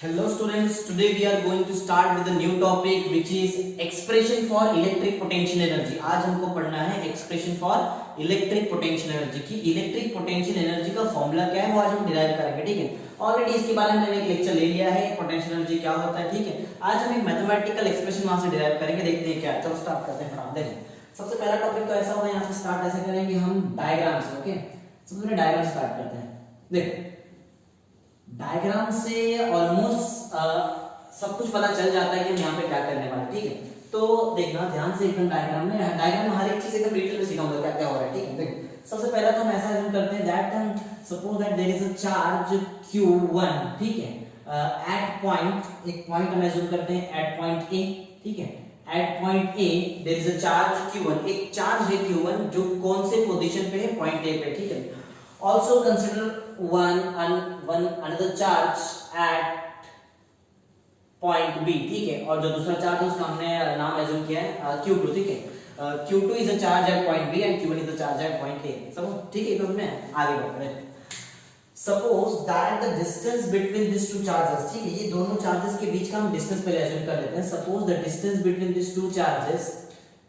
Hello students, today we are going to start with a new topic which is expression for electric potential energy. आज हमको पढ़ना है expression for electric potential energy की electric potential energy का formula क्या है वो आज हम डिराइव करेंगे, ठीक है। ऑलरेडी इसके बारे में मैंने एक लेक्चर ले लिया है, पोटेंशियल एनर्जी क्या होता है, ठीक है। आज हम एक मैथमेटिकल एक्सप्रेशन वहां से डिराइव करेंगे, देखते हैं क्या। चलो स्टार्ट करते हैं फटाफट। देखिए सबसे पहला टॉपिक तो ऐसा होगा, यहाँ से स्टार्ट ऐसे करेंगे हम डायग्राम से, ओके। सबसे पहले डायग्राम स्टार्ट करते हैं। देखो डायग्राम से ऑलमोस्ट सब कुछ पता चल जाता है कि हम यहाँ पे क्या करने वाले, ठीक है। तो देखना ध्यान से एकदम डायग्राम में हर एक चीज एकदम डिटेल में सिखाऊंगा क्या क्या हो रहा है, ठीक है। देखो सबसे पहला तो हम ऐसा अज्यूम करते हैं that suppose that there is a charge q1, ठीक है। एट पॉइंट, एक पॉइंट हम अज्यूम करते हैं एट पॉइंट ए, ठीक है। At point A there is a charge q1, एक चार्ज है q1 जो कौन से पोजीशन पे है, पॉइंट ए पे, ठीक है। Also consider one another charge at point B, ठीक है। और जो दूसरा चार्ज है उसका हमने नाम अज्यूम किया है Q2, ठीक है। Q2 is a charge at point B and Q1 is a charge at point A, सब ठीक है। तो हमें आगे बढ़ते हैं। Suppose that the distance between these two charges, ठीक है, ये दोनों चार्जेस के बीच का हम डिस्टेंस पहले अज्यूम कर लेते हैं। Suppose the distance between these two charges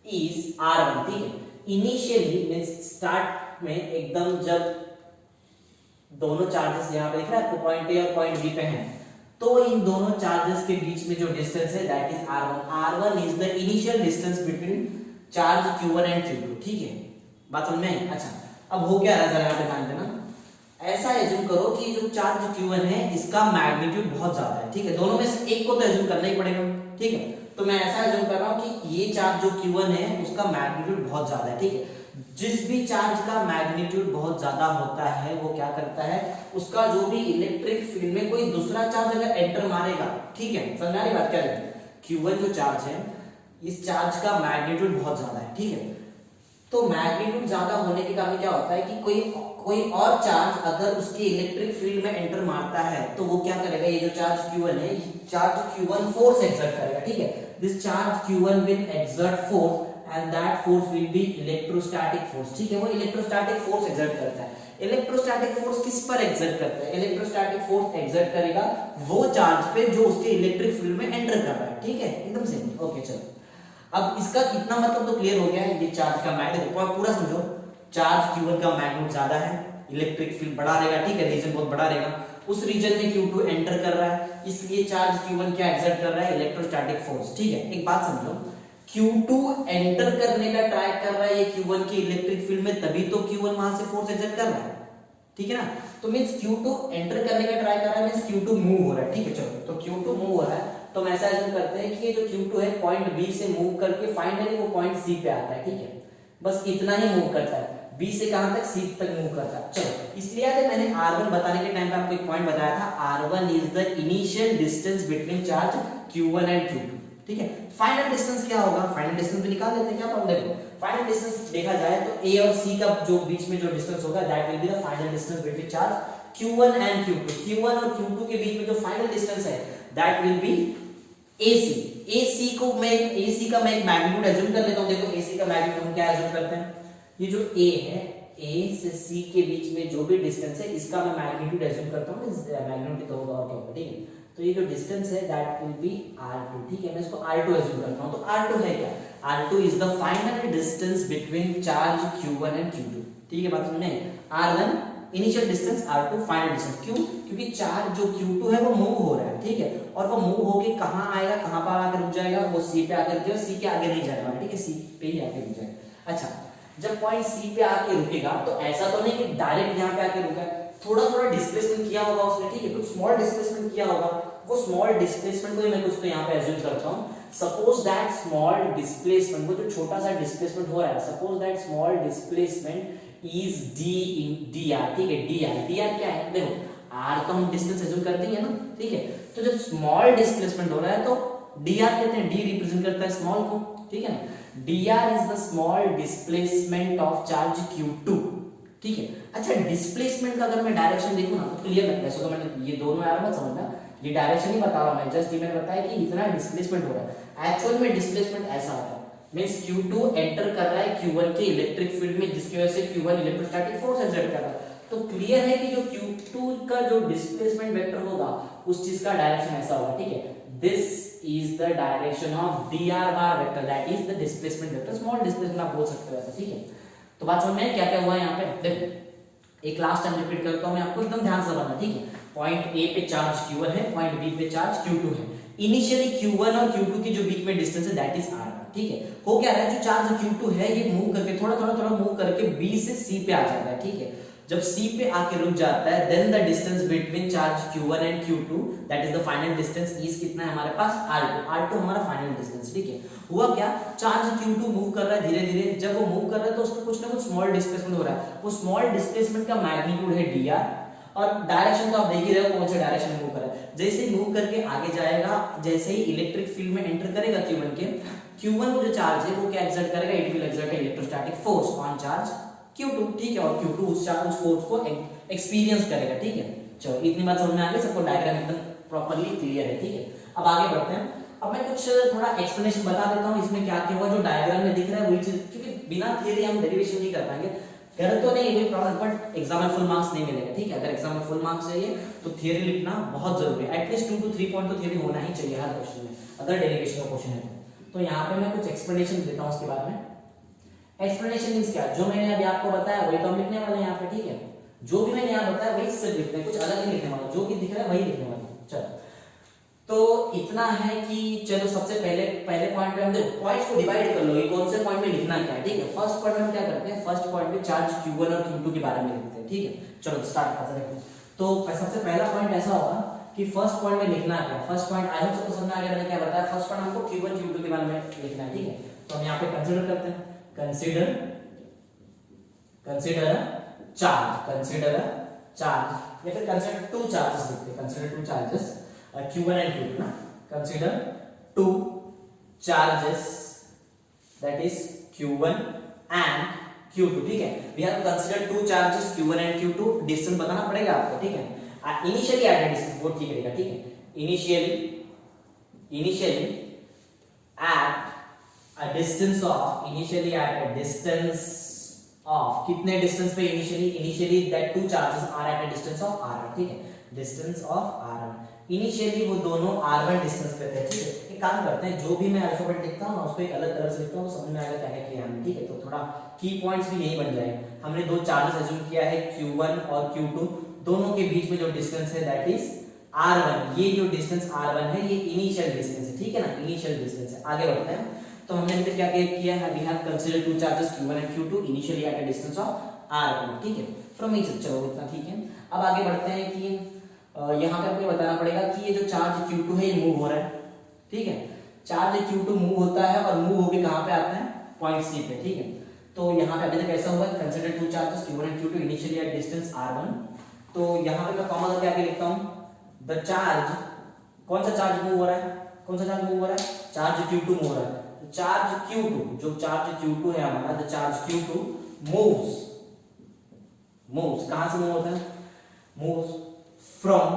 is r1, ठीक है। इनिशियली मींस स्टार्ट में एकदम जब दोनों चार्जेस यहाँ पे दिख रहा है आपको, पॉइंट ए और पॉइंट बी पे हैं, तो इन दोनों चार्जेस के बीच में जो डिस्टेंस है that is r1। r1 is the initial distance between charge q1 and q2, ठीक है। बात समझ में आई? अच्छा अब हो क्या रहा है जरा यहाँ पे ध्यान देना। ऐसा एज्यूम करो कि जो चार्ज q1 है इसका मैग्नीट्यूड बहुत ज्यादा है, ठीक है। दोनों में से एक को तो एज्यूम करना ही पड़ेगा, ठीक है। तो मैं ऐसा एज्यूम कर रहा हूँ कि ये चार्ज जो q1 है उसका मैग्नीट्यूड बहुत ज्यादा है, ठीक है। जिस भी चार्ज का मैग्नीट्यूड बहुत ज्यादा होता है वो क्या करता है, उसका जो भी इलेक्ट्रिक फील्ड में कोई दूसरा चार्ज अगर एंटर मारेगा, ठीक है, समझ आ रही बात क्या है। Q1 जो चार्ज है इस चार्ज का मैग्नीट्यूड बहुत ज्यादा है, ठीक है। तो मैग्नीट्यूड ज्यादा होने के कारण क्या होता है कि कोई और चार्ज अगर उसके इलेक्ट्रिक फील्ड में एंटर मारता है तो वो क्या करेगा, ये जो चार्ज Q1 है, चार्ज Q1 फोर्स एक्सर्ट करेगा, ठीक है। This charge Q1 will exert force and that force will be electrostatic force, ठीक है। वो इलेक्ट्रोस्टैटिक फोर्स एक्सर्ट करता है। इलेक्ट्रोस्टैटिक फोर्स किस पर एक्सर्ट करता है? इलेक्ट्रोस्टैटिक फोर्स एक्सर्ट करेगा वो चार्ज पे जो उसके इलेक्ट्रिक फील्ड में एंटर कर रहा है, ठीक है, एकदम सिंपल। ओके चलो अब इसका इतना मतलब तो क्लियर हो गया है। ये चार्ज का मैग्नीट्यूड पूरा समझो, चार्ज q1 का मैग्नीट्यूड ज्यादा है, इलेक्ट्रिक फील्ड बड़ा रहेगा, ठीक है, रीजन बहुत बड़ा रहेगा। उस रीजन में q2 एंटर कर रहा है, इसलिए चार्ज q1 क्या एक्सर्ट कर रहा है, इलेक्ट्रोस्टैटिक फोर्स, ठीक है। एक बात समझो, Q2 एंटर करने का ट्राई कर रहा है ये Q1 के इलेक्ट्रिक फील्ड में, तभी तो Q1 वहां से फोर्स एक्सर्ट कर रहा है, ठीक है ना। तो मींस Q2 एंटर करने का ट्राई कर रहा है, मींस Q2 मूव हो रहा है, ठीक है। चलो तो Q2 मूव हो रहा है तो हम ऐसा एज्यूम करते हैं कि ये जो Q2 है पॉइंट B से मूव करके फाइनली वो पॉइंट C पे आता है, ठीक है। बस इतना ही मूव करता है, B से कहां तक, C तक मूव करता है। चलो इसलिए आज मैंने R1 बताने के टाइम पे आपको एक पॉइंट बताया था, R1 is the initial distance between charge Q1 and Q2, ठीक है। फाइनल डिस्टेंस क्या होगा, फाइनल डिस्टेंस भी निकाल लेते हैं, क्या प्रॉब्लम। देखो फाइनल डिस्टेंस देखा जाए तो A और C का जो बीच में जो डिस्टेंस होगा that will be the final distance between charge Q1 and Q2। Q1 और Q2 के बीच में जो फाइनल डिस्टेंस है that will B AC। AC का मैं एक मैग्नीट्यूड अज्यूम कर लेता हूं। देखो AC का मैग्नीट्यूड हम क्या अज्यूम करते हैं, ये जो A है, A से C के बीच में जो भी डिस्टेंस है इसका मैं मैग्नीट्यूड अज्यूम करता हूं। मैग्नीट्यूड तो होगा और क्या होगा, ठीक है। तो ये जो डिस्टेंस है दैट विल बी r2, ठीक है। मैं इसको r2 अज्यूम करता हूं। तो r2 है क्या, r2 is the final distance between charge q1 and q2, ठीक है। बात समझ में, r1 initial distance, r2 final distance. क्यों? क्योंकि चार्ज जो q2 है वो मूव हो रहा है, ठीक है। और वो मूव होके कहां आएगा, कहां पर आकर रुक जाएगा, वो C पे आकर रुकेगा, C के आगे नहीं जाएगा, ठीक है, C पे ही आके रुक जाएगा। अच्छा जब पॉइंट C पे आके रुकेगा तो ऐसा तो नहीं कि डायरेक्ट यहां पे आके रुका, थोड़ा थोड़ा डिस्प्लेसमेंट किया होगा उसने, ठीक है, कुछ स्मॉल डिस्प्लेसमेंट किया होगा। वो स्मॉल डिस्प्लेसमेंट को ही मैं कुछ तो यहाँ पे अज्यूम करता हूँ। सपोज दैट स्मॉल डिस्प्लेसमेंट, वो जो छोटा सा डिस्प्लेसमेंट हो रहा है, suppose that small displacement is d in dr, ठीक है। dr क्या है, देखो r तो हम डिस्टेंस अज्यूम करते ही है ना, ठीक है। तो जब स्मॉल डिस्प्लेसमेंट हो रहा है तो dr कहते हैं, d रिप्रेजेंट करता है स्मॉल को, ठीक है ना। dr is the small displacement of charge q2, ठीक है। अच्छा डिस्प्लेसमेंट का अगर मैं डायरेक्शन देखूं ना तो क्लियर लगता है। सो मैंने ये दोनों यार मत समझना, ये डायरेक्शन ही बता रहा हूं मैं, जस्ट ये मैंने बताया कि इतना डिस्प्लेसमेंट हो रहा है। एक्चुअल में डिस्प्लेसमेंट ऐसा होता है, मींस Q2 एंटर कर रहा है Q1 के इलेक्ट्रिक फील्ड में, जिसकी वजह से Q1 इलेक्ट्रोस्टैटिक फोर्स एक्सर्ट कर रहा है। तो क्लियर है कि जो Q2 का जो डिस्प्लेसमेंट वेक्टर होगा उस चीज का डायरेक्शन ऐसा होगा, ठीक है। This is the direction of dr bar vector, that is the displacement vector, small displacement आप बोल सकते हो ऐसा, ठीक है। तो बात समझ में क्या क्या हुआ यहाँ पे, देखो एक लास्ट टाइम रिपीट करता हूँ मैं आपको, एकदम ध्यान से समझना, ठीक है। पॉइंट ए पे चार्ज Q1 है, पॉइंट बी पे चार्ज Q2 है। इनिशियली Q1 और Q2 के जो बीच में डिस्टेंस है दैट इज r, ठीक है। हो क्या रहा है, जो चार्ज Q2 है ये मूव करके थोड़ा मूव करके B से C पे आ जाता है, ठीक है। जब C पे आके रुक जाता है then the distance between charge Q1 and Q2 that is the final distance is कितना है हमारे पास r2 हमारा फाइनल डिस्टेंस, ठीक है। हुआ क्या, चार्ज Q2 मूव कर रहा है धीरे धीरे, जब वो मूव कर रहा है तो उसमें कुछ ना कुछ स्मॉल डिस्प्लेसमेंट हो रहा है, वो स्मॉल डिस्प्लेसमेंट का मैग्नीट्यूड है dr, और डायरेक्शन तो आप देख ही रहे हो कौन सा डायरेक्शन मूव कर रहा है। जैसे ही मूव करके आगे जाएगा, जैसे ही इलेक्ट्रिक फील्ड में एंटर करेगा Q1 के, Q1 को जो चार्ज है वो क्या एक्सर्ट करेगा, it will exert electrostatic force on charge Q2, ठीक है, और Q2 उस फोर्स को एक्सपीरियंस करेगा, ठीक है। चलो इतनी बात समझ में आ गई सबको, डायग्राम एकदम प्रॉपर्ली क्लियर है, ठीक है। अब आगे बढ़ते हैं, अब मैं कुछ थोड़ा एक्सप्लेनेशन बता देता हूँ इसमें क्या क्या हुआ, जो डायग्राम में दिख रहा है वही चीज, क्योंकि बिना थियरी हम डेरिवेशन नहीं कर पाएंगे, कर तो नहीं कोई प्रॉब्लम, बट एग्जाम में फुल मार्क्स नहीं मिलेगा, ठीक है। अगर एग्जाम में फुल मार्क्स चाहिए तो थियरी लिखना बहुत जरूरी है, एटलीस्ट 2 to 3 पॉइंट तो थियरी होना ही चाहिए हर क्वेश्चन में, अगर डेरिवेशन का क्वेश्चन है तो यहाँ पे मैं कुछ एक्सप्लेनेशन देता हूँ उसके बारे में। एक्सप्लेनेशन मींस क्या, जो मैंने अभी आपको बताया वही तो हम लिखने वाले हैं यहाँ पे, ठीक है। जो भी मैंने यहाँ बताया वही सिर्फ लिखना है, कुछ अलग नहीं लिखने वाला, जो भी दिख रहा है वही लिखने वाला। चलो तो इतना है कि चलो सबसे पहले पॉइंट पे हम देखो पॉइंट्स को डिवाइड कर लो, ये कौन से पॉइंट में लिखना क्या है, ठीक है। फर्स्ट पॉइंट में हम क्या करते हैं, फर्स्ट पॉइंट में चार्ज Q1 और Q2 के बारे में लिखते हैं, ठीक है। चलो स्टार्ट करते हैं। तो सबसे पहला पॉइंट ऐसा होगा कि फर्स्ट पॉइंट में लिखना क्या, फर्स्ट पॉइंट आई होप सबको समझ आ गया मैंने क्या बताया। फर्स्ट पॉइंट हमको Q1 Q2 के बारे में लिखना है, ठीक है। तो हम यहाँ पे कंसीडर करते हैं, कंसीडर चार्ज, या फिर कंसीडर टू चार्जेस लिखते हैं, consider to charges Q1 and Q2 ना, consider two charges that is Q1 and Q2, ठीक है। we have to consider two charges Q1 and Q2, distance बताना पड़ेगा आपको, ठीक है। इनिशियली एट अ डिस्टेंस, वो ठीक रहेगा, ठीक है। Initially at a distance of कितने डिस्टेंस पे, initially that two charges are at a distance of r1, ठीक है, डिस्टेंस ऑफ r1। इनिशियली वो दोनों r1 डिस्टेंस पे थे, ठीक है। एक काम करते हैं, जो भी मैं अल्फाबेट लिखता हूं ना उसको एक अलग तरह से लिखता हूं, समझ में आएगा क्या क्या किया हमने, ठीक है। तो थोड़ा की पॉइंट्स भी यही बन जाए। हमने दो चार्जेस अज्यूम किया है Q1 और Q2, दोनों के बीच में जो डिस्टेंस है दैट इज r1। ये जो डिस्टेंस r1 है ये इनिशियल डिस्टेंस है, ठीक है ना, इनिशियल डिस्टेंस है। आगे बढ़ते हैं, तो हमने अभी तक क्या किया है, we have considered two charges Q1 and Q2 initially at a distance of r1, ठीक है, फ्रॉम ईच। चलो इतना ठीक है। अब आगे बढ़ते हैं कि यहाँ पे आपको बताना पड़ेगा कि ये जो चार्ज Q2 है ये मूव हो रहा है, ठीक है। चार्ज Q2 मूव होता है और मूव होके कहाँ पे आता है, पॉइंट C पे, ठीक है। तो यहाँ पे अभी तक ऐसा हुआ, consider to charges Q1 and Q2 initially at distance r1। तो यहाँ पे मैं कॉमा करके आगे लिखता हूँ द चार्ज, कौन सा चार्ज मूव हो रहा है, कौन सा चार्ज मूव हो रहा है, चार्ज Q2 मूव हो रहा है। चार्ज Q2, जो चार्ज Q2 है हमारा, द चार्ज Q2 मूव्स कहाँ से मूव होता है, मूव्स फ्रॉम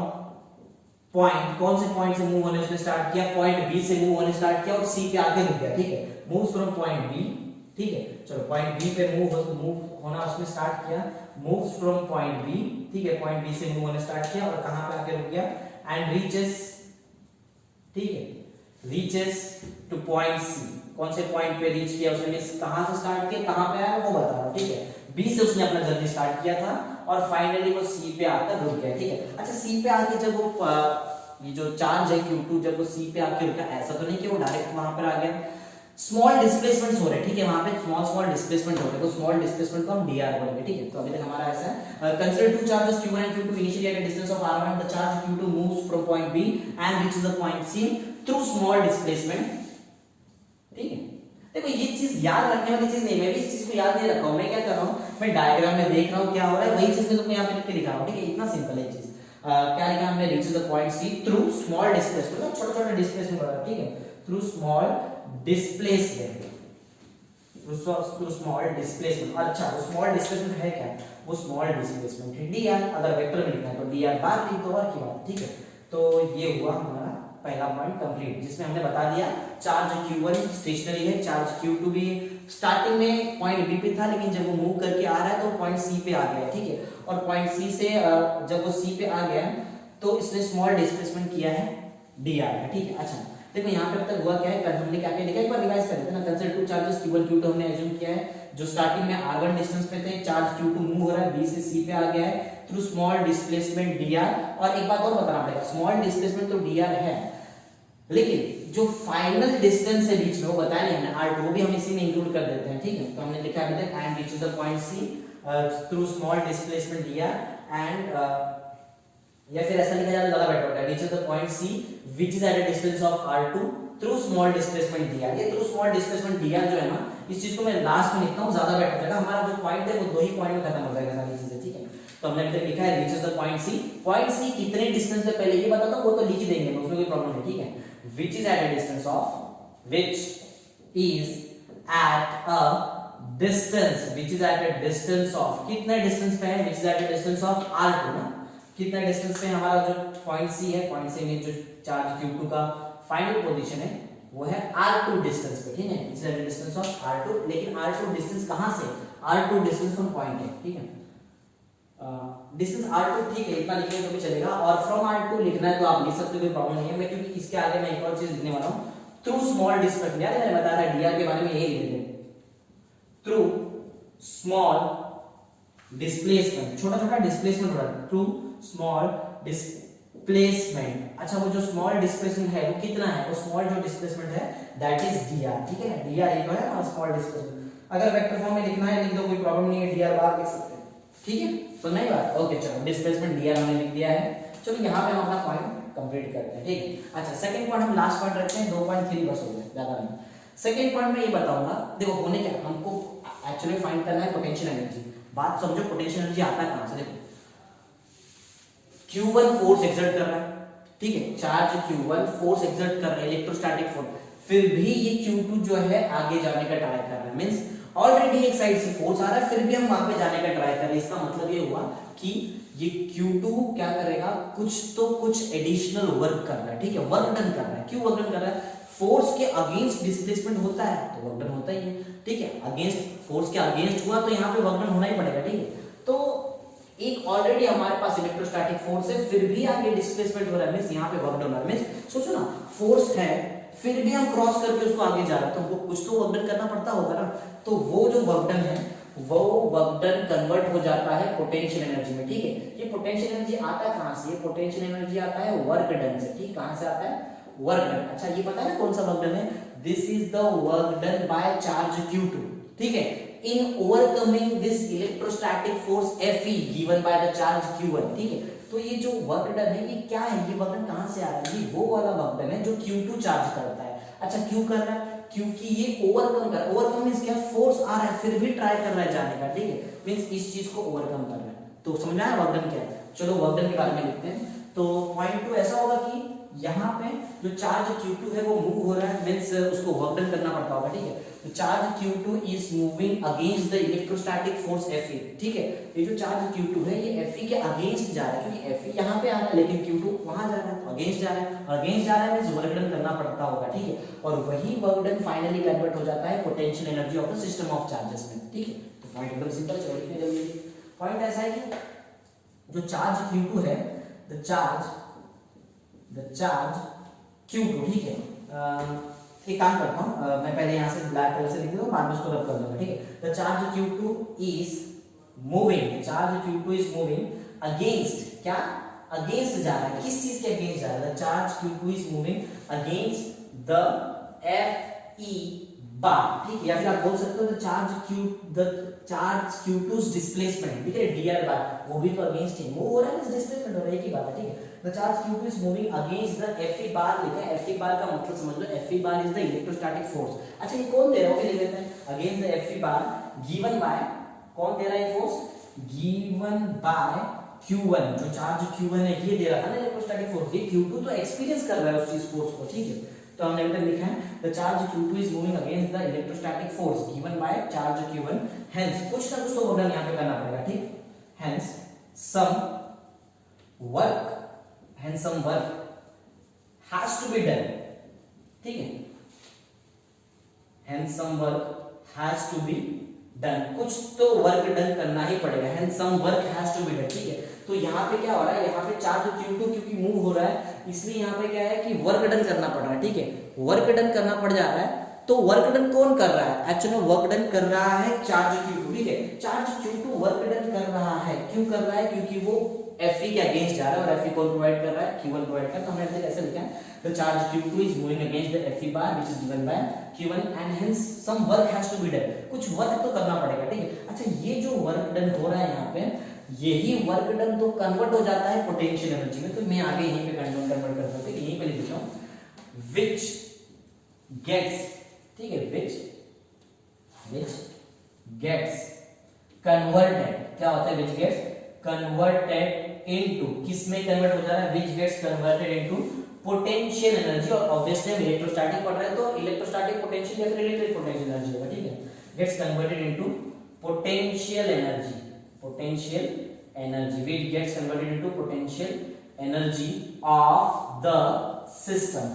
पॉइंट, कौन से पॉइंट से मूव होने उसने स्टार्ट किया, पॉइंट बी से मूव होने स्टार्ट किया और सी पे आके रुक गया, ठीक है। मूव्स फ्रॉम पॉइंट बी, ठीक है। चलो पॉइंट बी पे मूव होना उसने स्टार्ट किया, मूव्स फ्रॉम पॉइंट बी, ठीक है, पॉइंट बी से मूव होने स्टार्ट किया और कहां पे आके रुक गया, एंड रीचेस, ठीक है, रीचेस टू पॉइंट सी। कौन से पॉइंट पे रीच किया उसने, कहां से स्टार्ट किया, कहां पे आया वो बता रहा हूं, ठीक है। बी से उसने अपना जर्नी स्टार्ट किया था और फाइनली वो सी पे आकर रुक गया, ठीक है। अच्छा सी पे आके जब वो ये जो चार्ज है Q2 जब वो सी पे आके रुका, ऐसा तो नहीं कि वो डायरेक्ट वहां पर आ गया, स्मॉल डिस्प्लेसमेंट्स हो रहे हैं, ठीक है। वहां पे स्मॉल डिस्प्लेसमेंट हो रहे हैं, तो स्मॉल डिस्प्लेसमेंट को हम dr बोलेंगे, ठीक है। तो अभी तक हमारा ऐसा है, consider to charges Q1 and Q2 initially at a distance of r1, the charge Q2 moves from point B and reaches the point C through small displacement, ठीक है। देखो ये चीज याद रखने वाली चीज नहीं, मैं भी इस चीज को याद नहीं रखा हूं। मैं क्या कर रहा हूं, मैं डायग्राम में देख रहा हूं क्या हो रहा है, वही चीज मैं तुमको यहां पे लिख के दिखा रहा हूं, ठीक है। इतना सिंपल है चीज। क्या लिखा हमने, reaches the point C through small displacement, छोटा-छोटा डिस्प्लेसमेंट हो रहा है, ठीक है, through small displacement, through small displacement. अच्छा वो स्मॉल डिस्प्लेसमेंट है क्या, वो स्मॉल डिस्प्लेसमेंट है dr, अगर वेक्टर में लिखना है तो dr बार लिख दो और की बात, ठीक है। तो ये हुआ हमारा पहला पॉइंट कंप्लीट, जिसमें हमने बता दिया चार्ज Q1 स्टेशनरी है, चार्ज Q2 भी स्टार्टिंग में पॉइंट बी पे था, लेकिन जब वो मूव करके आ रहा है तो पॉइंट सी पे आ गया, ठीक है। और पॉइंट सी से जब वो सी पे आ गया तो इसने स्मॉल डिस्प्लेसमेंट किया है dr का, ठीक है। अच्छा देखो यहाँ पे अब तक हुआ क्या है, हमने क्या क्या लिखा है, एक बार रिवाइज कर लेते हैं ना। Consider to charges Q1 Q2 हमने एज्यूम किया है, जो स्टार्टिंग में r1 डिस्टेंस पे थे, चार्ज Q2 मूव हो रहा है b से c पे आ गया है थ्रू स्मॉल डिस्प्लेसमेंट dr। और एक बात और बताना पड़ेगा, स्मॉल डिस्प्लेसमेंट तो dr है, लेकिन जो फाइनल डिस्टेंस है बीच में वो बताया नहीं हमने, r2 भी हम इसी में इंक्लूड कर देते हैं, ठीक है। तो हमने लिखा है अभी तक and reaches the point c through small displacement dr and या फिर ऐसा लिखा जाए ज्यादा बेटर होगा, reaches the point c which is eight a distance of r2 through small displacement dr। ये थ्रू स्मॉल डिस्प्लेसमेंट dr जो है ना, इस चीज को मैं लास्ट में लिखता हूं, ज्यादा बेटर रहेगा, हमारा जो पॉइंट है वो दो ही पॉइंट में खत्म हो जाएगा सारी चीजें, ठीक है। तो हमने अभी तक लिखा है reaches the point c, point c कितने डिस्टेंस पे पहले ये बताता हूं, वो तो लिख ही देंगे, उसमें कोई प्रॉब्लम नहीं, ठीक है। Which is eight a distance of, which is eight a distance, which is eight a distance of, कितना डिस्टेंस पे है, which is eight a distance of r2 ना, कितना डिस्टेंस पे हमारा जो पॉइंट सी है, पॉइंट सी में जो चार्ज Q2 का फाइनल पोजीशन है वो है r2 डिस्टेंस पे, ठीक है। It's the distance of r2, लेकिन r2 डिस्टेंस कहां से, r2 डिस्टेंस फ्रॉम पॉइंट है, ठीक है। डिस्टेंस r2 ठीक है, इतना लिखेंगे तो भी चलेगा, और फ्रॉम r2 लिखना है तो आप लिख सकते हो, कोई प्रॉब्लम नहीं है। मैं क्योंकि इसके आगे मैं एक और चीज लिखने वाला हूं, थ्रू स्मॉल डिस्प्लेसमेंट, यार मैंने बताया था dr के बारे में यही लिख देंगे, थ्रू स्मॉल डिस्प्लेसमेंट, छोटा छोटा डिस्प्लेसमेंट हो रहा है, थ्रू स्मॉल डिस्प्लेसमेंट। अच्छा वो जो स्मॉल डिस्प्लेसमेंट है वो कितना है, वो स्मॉल जो डिस्प्लेसमेंट है दैट इज dr, ठीक है ना। dr ये तो है और स्मॉल डिस्प्लेसमेंट, अगर वेक्टर फॉर्म में लिखना है लिख दो, कोई प्रॉब्लम नहीं है, dr बार लिख सकते हैं, ठीक है। तो नहीं बात, ओके चलो डिस्प्लेसमेंट dr हमने लिख दिया है, चलो यहां पे हम अपना पॉइंट कंप्लीट करते हैं, ठीक है। अच्छा सेकंड पॉइंट हम लास्ट पॉइंट रखते हैं, 2.3 बस हो गए, ज्यादा नहीं। सेकंड पॉइंट में ये बताऊंगा, देखो होने क्या, हमको एक्चुअली फाइंड करना है पोटेंशियल एनर्जी। बात समझो पोटेंशियल एनर्जी आता है कहां से, देखो Q1 फोर्स एक्सर्ट कर रहा है, ठीक है, चार्ज Q1 फोर्स एक्सर्ट कर रहा है, इलेक्ट्रोस्टैटिक फोर्स, फिर भी ये Q2 जो है आगे जाने का ट्राई कर रहा है, मींस ऑलरेडी एक साइड से फोर्स आ रहा है, फिर भी हम वहां पे जाने का ट्राई कर रहे हैं। इसका मतलब ये हुआ कि ये Q2 क्या करेगा, कुछ तो कुछ एडिशनल वर्क कर रहा है, ठीक है, वर्क डन कर रहा है। क्यों वर्क डन कर रहा है, फोर्स के अगेंस्ट डिस्प्लेसमेंट होता है तो वर्क डन होता ही है, ठीक है। अगेंस्ट फोर्स के अगेंस्ट हुआ तो यहाँ पे वर्क डन होना ही पड़ेगा, ठीक है। तो एक ऑलरेडी हमारे पास इलेक्ट्रोस्टैटिक फोर्स है, फिर भी आगे डिस्प्लेसमेंट हो रहा है, मींस यहाँ पे वर्क डन हो रहा है, मींस सोचो ना फोर्स है फिर भी हम क्रॉस करके उसको आगे जा रहे हैं, तो वो कुछ तो वर्क डन करना पड़ता होगा ना। तो वो जो वर्क डन है वो वर्क डन कन्वर्ट हो जाता है पोटेंशियल एनर्जी में, ठीक है। ये पोटेंशियल एनर्जी आता है कहां से, ये पोटेंशियल एनर्जी आता है वर्क डन से, ठीक, कहां से आता है, वर्क डन। अच्छा ये पता है ना कौन सा वर्क डन है, this is the work done by charge Q2, ठीक है, in overcoming this electrostatic force Fe given by the charge Q1, ठीक है। तो ये जो वर्क डन है ये क्या है, ये वर्क डन कहां से आ रहा है, ये वो वाला वर्क डन है जो Q2 चार्ज करता है। अच्छा क्यों कर रहा है, क्योंकि ये ओवरकम कर, ओवरकम मींस क्या, फोर्स आ रहा है फिर भी ट्राई कर रहा है जाने का, ठीक है, मींस इस चीज को ओवरकम कर रहा है। तो समझ में आया वर्क डन क्या है। चलो वर्क डन के बारे में लिखते हैं। तो पॉइंट 2 ऐसा होगा कि यहाँ पे जो चार्ज Q2 है वो मूव हो रहा है, मींस उसको वर्क डन करना पड़ता होगा, ठीक है। तो charge Q2 is moving against the electrostatic force Fe, ठीक है। ये जो चार्ज Q2 है ये Fe के अगेंस्ट जा रहा है, क्योंकि Fe यहाँ पे आ रहा है लेकिन Q2 वहां जा रहा है, तो अगेंस्ट जा रहा है, और अगेंस्ट जा रहा है मींस वर्क डन करना पड़ता होगा, ठीक है। और वही वर्क डन फाइनली कन्वर्ट हो जाता है potential energy of the system of charges में, ठीक है। तो पॉइंट एकदम सिंपल, चलो लिखने जल्दी। पॉइंट ऐसा है कि जो चार्ज Q2 है, द चार्ज Q2, ठीक है। एक काम करता हूं, मैं पहले यहां से ब्लैक कलर से लिख दूंगा, बाद में उसको रब कर दूंगा, ठीक है। The charge Q2 is moving, charge Q2 is moving against, क्या, अगेंस्ट जा रहा है, किस चीज के अगेंस्ट जा रहा है, the charge Q2 is moving against the Fe बार, ठीक है। या फिर आप बोल सकते हो द चार्ज Q2's डिस्प्लेसमेंट, ठीक है, dr बार, वो भी तो अगेंस्ट ही मूव हो रहा है, डिस्प्लेसमेंट हो रहा है, एक ही बात है, ठीक है। The charge Q2 is moving against the Fe bar, लिखा है Fe bar का मतलब समझ लो, Fe bar is the electrostatic force। अच्छा ये कौन दे रहा है, वो भी लिख देते हैं, against the Fe bar given by, कौन दे रहा है फोर्स, given by Q1, जो चार्ज Q1 है ये दे रहा था ना इलेक्ट्रोस्टैटिक फोर्स, ये Q2 तो एक्सपीरियंस कर रहा है उस चीज फोर्स को, ठीक है। तो हमने अभी तक लिखा है the charge Q2 is moving against the electrostatic force given by charge Q1, hence कुछ ना कुछ तो वर्क यहाँ पे करना पड़ेगा, ठीक, hence some work has to be done, ठीक है, hence some work has to be done, कुछ तो वर्क डन करना ही पड़ेगा, hence some work has to be done, ठीक है। तो यहाँ पे क्या हो रहा है, यहाँ पे चार्ज Q2 क्योंकि मूव हो रहा है इसलिए यहाँ पे क्या है कि वर्क डन करना पड़ रहा है, ठीक है, वर्क डन करना पड़ जा रहा है। तो वर्क डन कौन कर रहा है, एक्चुअली वर्क डन कर रहा है चार्ज Q2, ठीक है, चार्ज Q2 वर्क डन कर रहा है, क्यों कर रहा है, क्योंकि वो Fe के अगेंस्ट जा रहा है और Fe कौन प्रोवाइड कर रहा है, Q1 प्रोवाइड कर रहा है। तो हमने ऐसे लिखा है the charge Q2 is moving against the Fe bar which is given by Q1 and hence some work has to be done, कुछ वर्क तो करना पड़ेगा, ठीक है। अच्छा ये जो वर्क डन हो रहा है यहाँ पे, यही वर्क डन तो कन्वर्ट हो जाता है पोटेंशियल एनर्जी में। तो मैं आगे यहीं पे कन्वर्ट करता हूँ, यहीं पे लिख देता हूँ which gets, ठीक है, which gets converted, क्या होता है which gets converted into, किसमें कन्वर्ट हो जा रहा है, which gets converted into potential energy. और ऑब्वियसली हम इलेक्ट्रोस्टैटिक पढ़ रहे हैं तो इलेक्ट्रोस्टैटिक पोटेंशियल या फिर इलेक्ट्रिक पोटेंशियल एनर्जी होगा, ठीक है, gets converted into potential energy, potential energy which gets converted into potential energy of the system।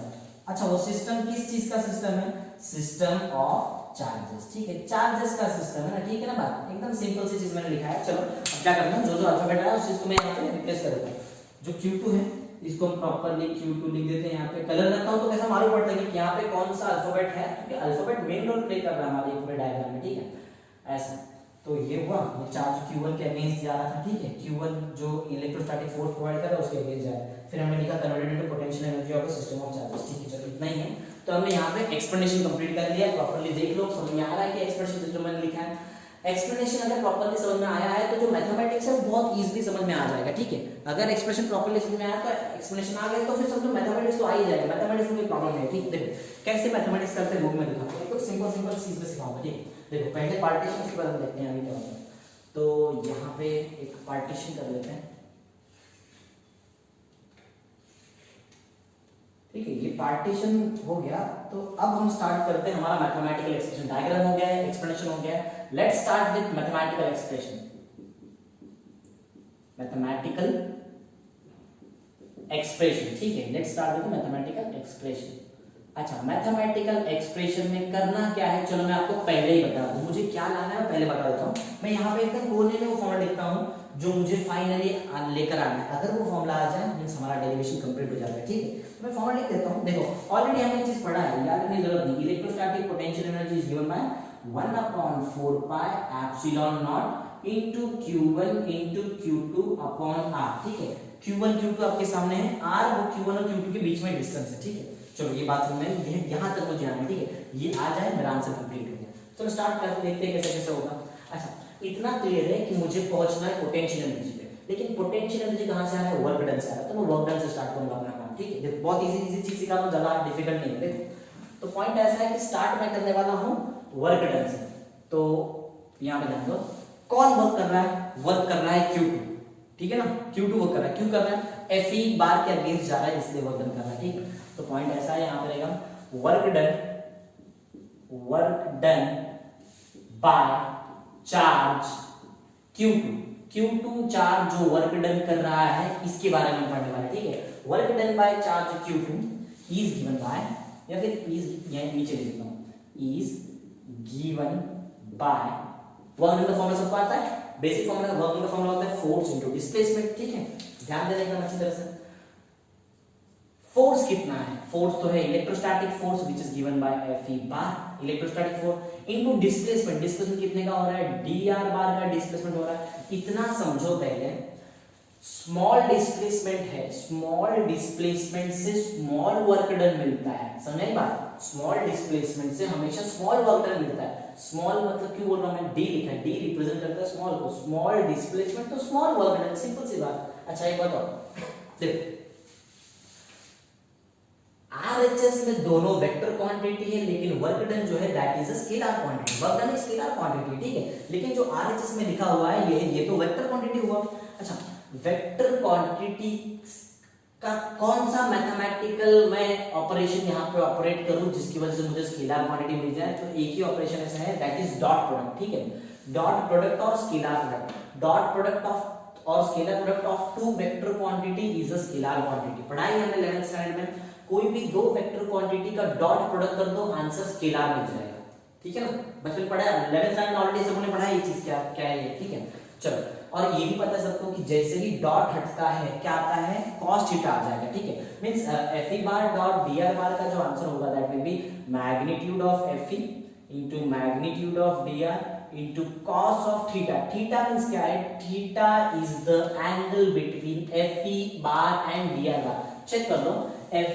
अच्छा वो सिस्टम किस चीज का सिस्टम है, सिस्टम ऑफ चार्जेस, ठीक है, चार्जेस का सिस्टम है ना, ठीक है ना, बात एकदम सिंपल सी चीज मैंने लिखा है। चलो अब क्या करना है, जो जो अल्फाबेट है उस चीज को मैं यहाँ पे रिप्लेस कर देता हूँ। जो Q2 है इसको हम प्रॉपरली Q2 लिख देते हैं, यहाँ पे कलर रखता हूँ तो कैसा मालूम पड़ता है कि यहाँ पे कौन सा अल्फाबेट है, क्योंकि अल्फाबेट मेन रोल प्ले कर रहा है हमारे पूरे डायग्राम में, ठीक है, ऐसा। तो ये हुआ, ये चार्ज Q1 के अगेंस्ट जा रहा था, ठीक है, Q1 जो इलेक्ट्रोस्टैटिक फोर्स प्रोवाइड कर रहा है उसके अगेंस्ट जा रहा है। फिर हमने लिखा converted into potential energy of the system of charges, ठीक है, चलो इतना ही है। तो हमने यहाँ पे एक्सप्लेनेशन कंप्लीट कर लिया, प्रॉपर्ली देख लो, समझ में आ रहा है कि एक्सप्रेशन जो मैंने लिखा है, एक्सप्लेनेशन अगर प्रॉपर्ली समझ में आया है तो जो मैथमेटिक्स है वो बहुत इजीली समझ में आ जाएगा, ठीक है। अगर एक्सप्रेशन प्रॉपर्ली समझ में आया तो एक्सप्लेनेशन आ गया तो फिर समझो मैथमेटिक्स तो आ ही जाएगा, मैथमेटिक्स में कोई प्रॉब्लम नहीं है, ठीक है। देखो कैसे मैथमेटिक्स करते हैं वो मैं दिखाऊंगा, एक तो सिंपल चीज में सिखाऊंगा, ठीक है। देखो पहले पार्टीशन के बारे में देखते हैं अभी क्या होता है। तो यहाँ पे एक पार्टीशन कर लेते हैं, ठीक है, ये पार्टीशन हो गया। तो अब हम स्टार्ट करते हैं हमारा मैथमेटिकल एक्सप्रेशन। डायग्राम हो गया है, एक्सप्लेनेशन हो गया है, let's start with mathematical expression. Mathematical expression, ठीक है, let's start with mathematical expression. अच्छा मैथमेटिकल एक्सप्रेशन में करना क्या है, चलो मैं आपको पहले ही बता दूं, मुझे क्या लाना है पहले बता देता हूं। मैं यहाँ पे एकदम कोने में वो फॉर्मूला लिखता हूं जो मुझे फाइनली लेकर आना है। अगर वो फॉर्मूला आ जाए मींस हमारा डेरिवेशन कंप्लीट हो जाता है, ठीक है। तो मैं फॉर्मूला लिख देता हूं। देखो ऑलरेडी हमने चीज पढ़ा है, याद रखने की जरूरत नहीं। Electrostatic potential energy is given by 1/4 pi epsilon not into Q1 into Q2 upon R, ठीक है। Q1 Q2 आपके सामने है, R वो Q1 और Q2 के बीच में डिस्टेंस है, ठीक है। चलो ये बात समझ में, यहाँ तक मुझे आना है, ठीक है, ये आ जाए मेरा आंसर कंप्लीट हो गया। चलो स्टार्ट करते देखते हैं कैसे कैसे होगा। अच्छा इतना क्लियर है कि मुझे पहुंचना है पोटेंशियल एनर्जी पे, लेकिन पोटेंशियल एनर्जी कहां से आ रहा है, वर्क डन से आ रहा है। तो मैं वर्क डन से स्टार्ट करूंगा अपना काम, ठीक है। देखो बहुत इजी चीज सिखा रहा हूं, ज्यादा डिफिकल्ट नहीं है। देखो तो पॉइंट ऐसा है कि स्टार्ट मैं करने वाला हूं वर्क डन से। तो यहां पे ध्यान दो, कौन वर्क कर रहा है, वर्क कर रहा है Q2, ठीक है ना, Q2 वर्क कर रहा है, क्यों कर रहा है, Fe बार के अगेंस्ट जा रहा है इसलिए वर्क डन कर रहा है, ठीक है। तो पॉइंट ऐसा है, यहां पे रहेगा work done by charge Q2 charge जो वर्क डन कर रहा है इसके बारे में पढ़ने वाले, ठीक है। Work done by charge Q2 is given by, या फिर इज यहां नीचे लिख देता हूं, is given by, work done का फॉर्मूला सबको आता है, बेसिक फॉर्मूला वर्क डन का फॉर्मूला होता है फोर्स इनटू डिस्प्लेसमेंट, ठीक है। ध्यान देना एकदम अच्छी तरह से। फोर्स कितना है, फोर्स तो है electrostatic force which is given by Fe bar, electrostatic force into displacement, displacement कितने का हो रहा है, dr बार का डिस्प्लेसमेंट हो रहा है। इतना समझो पहले, स्मॉल डिस्प्लेसमेंट है, स्मॉल डिस्प्लेसमेंट से स्मॉल वर्क डन मिलता है, समझे बात, स्मॉल डिस्प्लेसमेंट से हमेशा स्मॉल वर्क डन मिलता है। स्मॉल मतलब क्यों बोल रहा हूं मैं, d लिखा है, d रिप्रेजेंट करता है स्मॉल को, स्मॉल डिस्प्लेसमेंट तो स्मॉल वर्क डन, सिंपल सी बात। अच्छा एक बताओ, देखो RHS में दोनों वेक्टर क्वांटिटी है, लेकिन वर्क डन जो है that is a scalar quantity, work done एक स्केलर क्वांटिटी, ठीक है। लेकिन जो RHS में लिखा हुआ है ये तो वेक्टर क्वांटिटी हुआ। अच्छा वेक्टर क्वांटिटी का कौन सा मैथमेटिकल मैं ऑपरेशन यहाँ पे ऑपरेट करूं जिसकी वजह से मुझे स्केलर क्वांटिटी मिल जाए, तो एक ही ऑपरेशन ऐसा है दैट इज डॉट प्रोडक्ट, ठीक है। डॉट प्रोडक्ट और scalar product, dot product of और scalar product of two vector quantity is a scalar quantity. पढ़ाई हमने 11th स्टैंडर्ड में, कोई भी दो वेक्टर क्वांटिटी का डॉट प्रोडक्ट कर दो, आंसर स्केलर मिल जाएगा। ठीक है ना, बचपन पढ़ा है, 11th स्टैंडर्ड ऑलरेडी सबने पढ़ा है ये चीज क्या क्या है ये। ठीक है, चलो, और ये भी पता है सबको कि जैसे ही डॉट हटता है क्या आता है, cos थीटा आ जाएगा। ठीक है, means Fe bar dot dr bar का जो आंसर होगा that will be magnitude of Fe into magnitude of dr into cos of theta. Theta means क्या है, theta is the angle between Fe bar and dr bar. Check कर लो,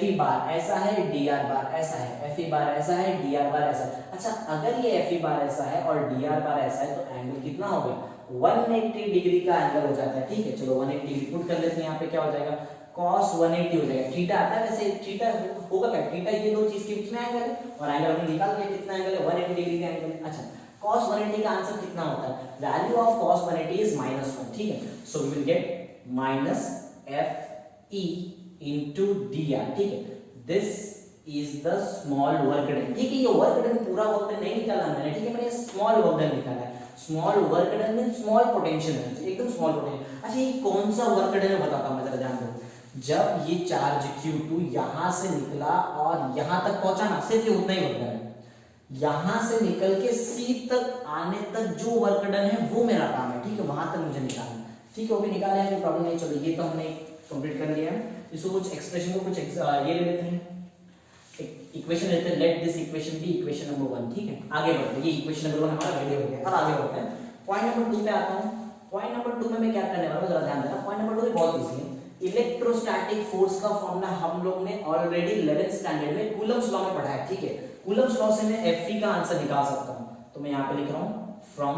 Fe बार ऐसा है, dr बार ऐसा है, Fe बार ऐसा है, dr बार ऐसा है। अच्छा, अगर ये Fe बार ऐसा है और dr बार ऐसा है तो एंगल कितना हो गया, 180 डिग्री का एंगल हो जाता है। ठीक है, चलो 180 डिग्री पुट कर लेते हैं, यहाँ पे क्या हो जाएगा, cos 180 हो जाएगा। थीटा आता है, वैसे थीटा होगा क्या, थीटा ये दो चीज के बीच में एंगल है और एंगल हमने निकाल दिया, कितना एंगल है, 180 डिग्री का एंगल है। अच्छा, cos 180 का आंसर कितना होता है, वैल्यू ऑफ cos 180 इज -1। ठीक है, so we will get -Fe into dr। ठीक है, this is the small work done. ठीक है, ये वर्क डन पूरा वर्क डन नहीं निकाला मैंने, ठीक है, मैंने स्मॉल वर्क डन निकाला है। Small work done mean small potential energy, एकदम स्मॉल पोटेंशियल। अच्छा, ये कौन सा वर्क डन है बताता हूं मैं, जरा ध्यान दो। जब ये चार्ज Q2 यहां से निकला और यहां तक पहुंचा ना, सिर्फ ये उतना ही वर्क डन है। यहां से निकल के C तक आने तक जो वर्क डन है वो मेरा काम है। ठीक है, वहां तक मुझे निकालना। ठीक है, वो भी निकाला है, कोई प्रॉब्लम नहीं। चलो, ये तो हमने कंप्लीट कर लिया है। इसको कुछ एक्सप्रेशन को कुछ ये ले लेते हैं, इक्वेशन लेते हैं। Let this equation be equation number 1। ठीक है, आगे बढ़ते हैं। ये इक्वेशन नंबर 1 हमारा रेडी हो गया। अब आगे बढ़ते हैं, पॉइंट नंबर 2 पे आता हूं। पॉइंट नंबर 2 में मैं क्या करने वाला हूं, जरा ध्यान देना। पॉइंट नंबर 2 बहुत इजी है। इलेक्ट्रोस्टैटिक फोर्स का फॉर्मूला हम लोग ने ऑलरेडी 11th स्टैंडर्ड में कूलम्स लॉ में पढ़ा है। ठीक है, कूलम्स लॉ से मैं Fe का आंसर निकाल सकता हूं, तो मैं यहां पे लिख रहा हूं फ्रॉम